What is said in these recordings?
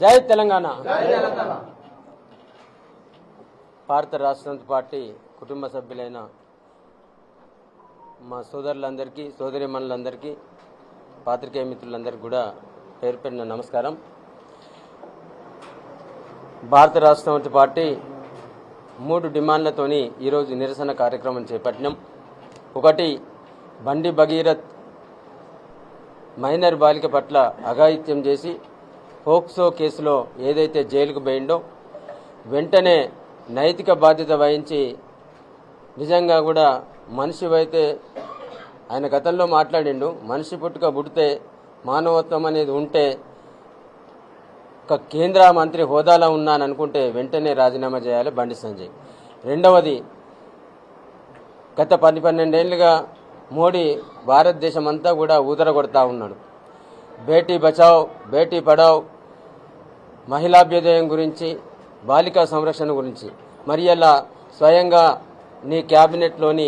జై తెలంగాణ. భారత రాష్ట్ర సమితి పార్టీ కుటుంబ సభ్యులైన మా సోదరులందరికీ, సోదరీమణులందరికీ, పాత్రికేయ మిత్రులందరికీ కూడా పేరు పేరున నమస్కారం. భారత రాష్ట్ర సమితి పార్టీ 3 డిమాండ్లతోని ఈరోజు నిరసన కార్యక్రమం చేపట్టినాం. ఒకటి, బండి భగీరథ్ మైనర్ బాలిక పట్ల అఘాయిత్యం చేసి పోక్సో కేసులో ఏదైతే జైలుకు పోయిండో వెంటనే నైతిక బాధ్యత వహించి, నిజంగా కూడా మనిషివైతే ఆయన గతంలో మాట్లాడిండు, మనిషి పుట్టుక పుడితే మానవత్వం అనేది ఉంటే ఒక కేంద్ర మంత్రి హోదాలో ఉన్నాను అనుకుంటే వెంటనే రాజీనామా చేయాలి బండి సంజయ్. రెండవది, గత 12 ఏళ్లుగా మోడీ భారతదేశం అంతా కూడా ఊదరగొడతా ఉన్నాడు. బేటీ బచావ్, బేటీ పడావ్, మహిళాభ్యుదయం గురించి, బాలికా సంరక్షణ గురించి. మరి అలా స్వయంగా నీ క్యాబినెట్లోని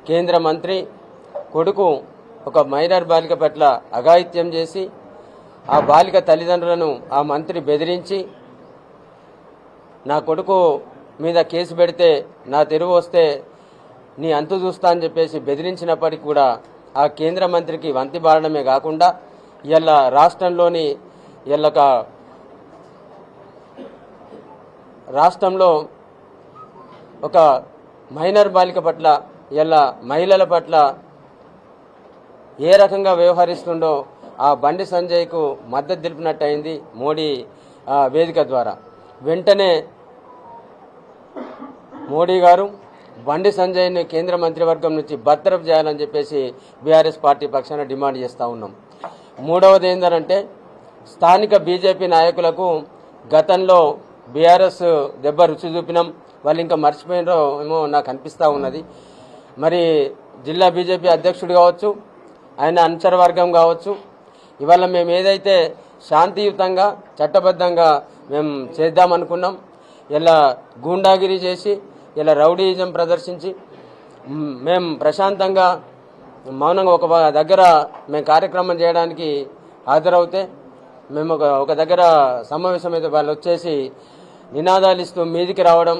కేంద్ర మంత్రి కొడుకు ఒక మైనర్ బాలిక పట్ల అఘాయిత్యం చేసి ఆ బాలిక తల్లిదండ్రులను ఆ మంత్రి బెదిరించి, నా కొడుకు మీద కేసు పెడితే నా తెరువు వస్తే నీ అంతు చూస్తా అని చెప్పేసి బెదిరించినప్పటికీ కూడా ఆ కేంద్ర మంత్రికి వంతి బారడమే కాకుండా ఇలా రాష్ట్రంలోని రాష్ట్రంలో ఒక మైనర్ బాలిక పట్ల ఇలా మహిళల పట్ల ఏ రకంగా వ్యవహరిస్తుండో ఆ బండి సంజయ్కు మద్దతు తెలిపినట్టయింది మోడీ వేదిక ద్వారా. వెంటనే మోడీ గారు బండి సంజయ్ని కేంద్ర మంత్రివర్గం నుంచి బర్తరఫ్ చేయాలని చెప్పేసి బీఆర్ఎస్ పార్టీ పక్షాన డిమాండ్ చేస్తూ ఉన్నాం. మూడవది ఏంటంటే, స్థానిక బీజేపీ నాయకులకు గతంలో బీఆర్ఎస్ దెబ్బ రుచి చూపినాం, వాళ్ళు ఇంకా మర్చిపోయినరో ఏమో నాకు అనిపిస్తూ ఉన్నది. మరి జిల్లా బీజేపీ అధ్యక్షుడు కావచ్చు, ఆయన అనుచర వర్గం కావచ్చు, ఇవాళ మేము ఏదైతే శాంతియుతంగా చట్టబద్ధంగా మేము చేద్దామనుకున్నాం, ఇలా గూండాగిరి చేసి ఇలా రౌడీయిజం ప్రదర్శించి మేము ప్రశాంతంగా మౌనంగా ఒక దగ్గర మేము కార్యక్రమం చేయడానికి హాజరవుతే మేము ఒక దగ్గర సమావేశం అయితే వాళ్ళు వచ్చేసి నినాదాలు ఇస్తూ మీదికి రావడం,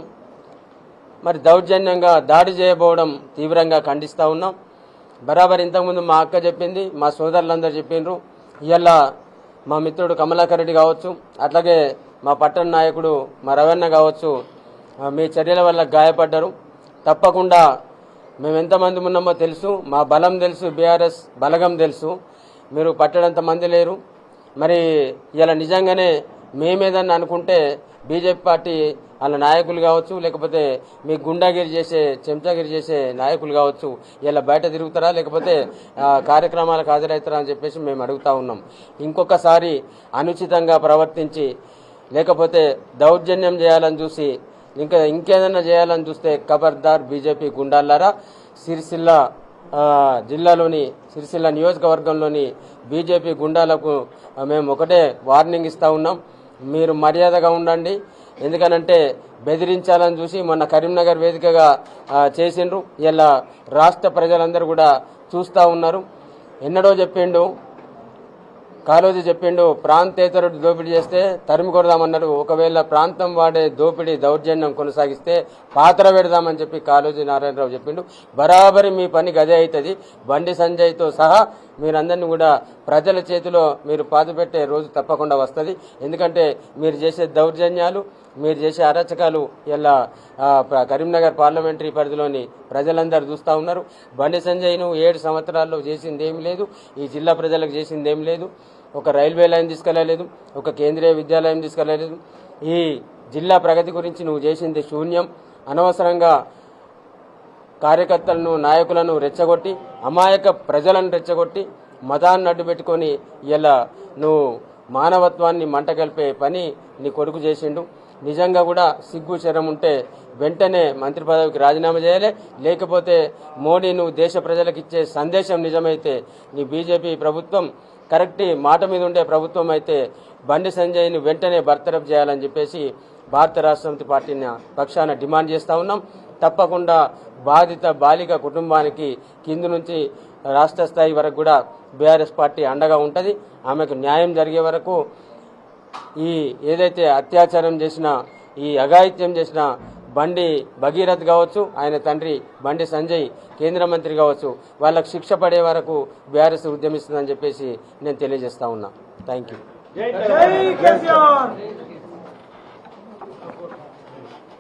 మరి దౌర్జన్యంగా దాడి చేయబోవడం తీవ్రంగా ఖండిస్తూ ఉన్నాం. బరాబర్ ఇంతకుముందు మా అక్క చెప్పింది, మా సోదరులందరూ చెప్పిండ్రు. ఇవాళ మా మిత్రుడు కమలాకర్ రెడ్డి కావచ్చు, అట్లాగే మా పట్టణ నాయకుడు మా రవణ కావచ్చు, మీ చర్యల వల్ల గాయపడ్డారు. తప్పకుండా మేము ఎంతమంది ఉన్నామో తెలుసు, మా బలం తెలుసు, బీఆర్ఎస్ బలగం తెలుసు. మీరు పట్టడంత మంది లేరు. మరి ఇలా నిజంగానే మేమేదన్నా అనుకుంటే బీజేపీ పార్టీ వాళ్ళ నాయకులు కావచ్చు, లేకపోతే మీ గుండాగిరి చేసే చెంచాగిరి చేసే నాయకులు కావచ్చు, ఇలా బయట తిరుగుతారా లేకపోతే కార్యక్రమాలకు హాజరవుతారా అని చెప్పేసి మేము అడుగుతా ఉన్నాం. ఇంకొకసారి అనుచితంగా ప్రవర్తించి లేకపోతే దౌర్జన్యం చేయాలని చూసి ఇంకేదన్నా చేయాలని చూస్తే ఖబర్దార్ బీజేపీ గుండాలారా. సిరిసిల్ల జిల్లాలోని సిరిసిల్ల నియోజకవర్గంలోని బీజేపీ గుండాలకు మేము ఒకటే వార్నింగ్ ఇస్తూ ఉన్నాం, మీరు మర్యాదగా ఉండండి. ఎందుకనంటే బెదిరించాలని చూసి మొన్న కరీంనగర్ వేదికగా చేసిండ్రు. ఇలా రాష్ట్ర ప్రజలందరూ కూడా చూస్తూ ఉన్నారు. ఎన్నడో చెప్పిండు కాళోజీ, చెప్పిండు ప్రాంతేతరుడు దోపిడీ చేస్తే తరిమి కొడదామన్నారు. ఒకవేళ ప్రాంతం వాడే దోపిడీ దౌర్జన్యం కొనసాగిస్తే పాత్ర పెడదామని చెప్పి కాళోజీ నారాయణరావు చెప్పిండు. బరాబరి మీ పని గదే అవుతుంది. బండి సంజయ్తో సహా మీరందరినీ కూడా ప్రజల చేతిలో మీరు పాత పెట్టే రోజు తప్పకుండా వస్తుంది. ఎందుకంటే మీరు చేసే దౌర్జన్యాలు, మీరు చేసే అరాచకాలు ఇలా కరీంనగర్ పార్లమెంటరీ పరిధిలోని ప్రజలందరూ చూస్తూ ఉన్నారు. బండి సంజయ్ను 7 సంవత్సరాల్లో చేసిందేం లేదు, ఈ జిల్లా ప్రజలకు చేసిందేం లేదు. ఒక రైల్వే లైన్ తీసుకెళ్లలేదు, ఒక కేంద్రీయ విద్యాలయం తీసుకెళ్లలేదు. ఈ జిల్లా ప్రగతి గురించి నువ్వు చేసింది శూన్యం. అనవసరంగా కార్యకర్తలను, నాయకులను రెచ్చగొట్టి, అమాయక ప్రజలను రెచ్చగొట్టి, మతాన్ని అడ్డు పెట్టుకొని ఇలా నువ్వు మానవత్వాన్ని మంటగలిపే పని నీ కొడుకు చేసిండు. నిజంగా కూడా సిగ్గు శరం ఉంటే వెంటనే మంత్రి పదవికి రాజీనామా చేయాలి. లేకపోతే మోడీ నువ్వు దేశ ప్రజలకు ఇచ్చే సందేశం నిజమైతే, నీ బీజేపీ ప్రభుత్వం కరెక్ట్ మాట మీద ఉండే ప్రభుత్వం అయితే బండి సంజయ్ని వెంటనే బర్తరఫ్ చేయాలని చెప్పేసి భారత రాష్ట్ర సమితి పార్టీ పక్షాన డిమాండ్ చేస్తూ ఉన్నాం. తప్పకుండా బాధిత బాలిక కుటుంబానికి కింది నుంచి రాష్ట్ర స్థాయి వరకు కూడా బీఆర్ఎస్ పార్టీ అండగా ఉంటుంది. ఆమెకు న్యాయం జరిగే వరకు ఈ ఏదైతే అత్యాచారం చేసిన ఈ అఘాయిత్యం చేసిన బండి భగీరథ్ కావచ్చు, ఆయన తండ్రి బండి సంజయ్ కేంద్ర మంత్రి కావచ్చు, వాళ్ళకు శిక్ష పడే వరకు బీఆర్ఎస్ ఉద్యమిస్తుందని చెప్పేసి నేను తెలియజేస్తా ఉన్నా. Thank you.